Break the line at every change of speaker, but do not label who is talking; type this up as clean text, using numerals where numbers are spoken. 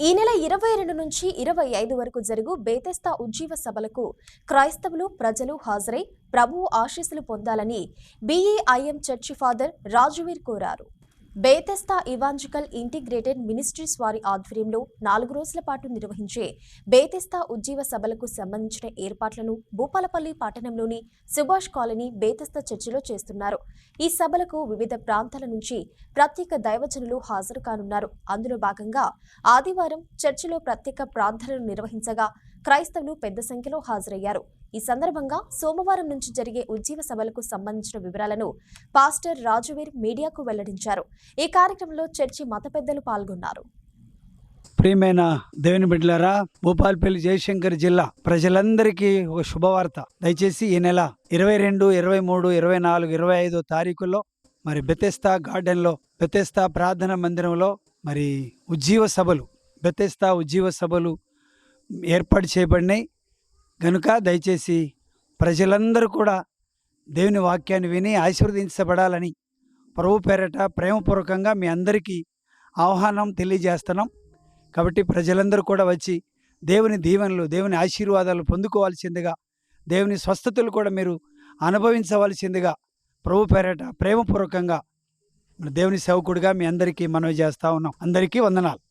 ఈ నెల 22 నుంచి 25 వరకు జరుగు బేతెస్తా ఉజ్జీవ సభలకు క్రైస్తవులు ప్రజలు హాజరై ప్రభువు ఆశీస్సులు పొందాలని బీఈఐఎం చర్చి ఫాదర్ రాజువీర్ కోరారు. బేతెస్తా ఇవాంజికల్ ఇంటిగ్రేటెడ్ మినిస్ట్రీస్ వారి ఆధ్వర్యంలో 4 రోజుల పాటు నిర్వహించే బేతెస్తా ఉజ్జీవ సభలకు సంబంధించిన ఏర్పాట్లను భూపాలపల్లి పట్టణంలోని సుభాష్ కాలనీ బేతెస్తా చర్చిలో చేస్తున్నారు. ఈ సభలకు వివిధ ప్రాంతాల నుంచి ప్రత్యేక దైవజనులు హాజరు కానున్నారు. అందులో భాగంగా ఆదివారం చర్చిలో ప్రత్యేక ప్రార్థనలు నిర్వహించగా క్రైస్తవులు పెద్ద సంఖ్యలో హాజరయ్యారు. ఈ సందర్భంగా సోమవారం నుంచి జరిగే ఉజ్జీవ సభలకు సంబంధించిన వివరాలను పాస్టర్ రాజువీర్ మీడియాకు వెల్లడించారు. ఈ కార్యక్రమంలో చర్చి మత పెద్దలు పాల్గొన్నారు.
ప్రియమైన దేవుని బిడ్డలారా, భూపాలపల్లి జయశంకర్ జిల్లా ప్రజలందరికీ ఒక శుభవార్త. దయచేసి ఈ నెల 22, 23, 24, 25 తారీఖుల్లో మరి బెతెస్తా గార్డెన్లో, బెతెస్తా ప్రార్థన మందిరంలో మరి బెతెస్తా ఉజ్జీవ సభలు ఏర్పాటు చేయబడినాయి గనుక దయచేసి ప్రజలందరూ కూడా దేవుని వాక్యాన్ని విని ఆశీర్వదించబడాలని ప్రభు పేరట ప్రేమపూర్వకంగా మీ అందరికీ ఆహ్వానం తెలియజేస్తున్నాం. కాబట్టి ప్రజలందరూ కూడా వచ్చి దేవుని దీవెనలు, దేవుని ఆశీర్వాదాలు పొందుకోవాల్సిందిగా, దేవుని స్వస్థతలు కూడా మీరు అనుభవించవలసిందిగా ప్రభు పేరట ప్రేమపూర్వకంగా దేవుని సేవకుడిగా మీ అందరికీ మనవి చేస్తూ ఉన్నాం. అందరికీ వందనాలు.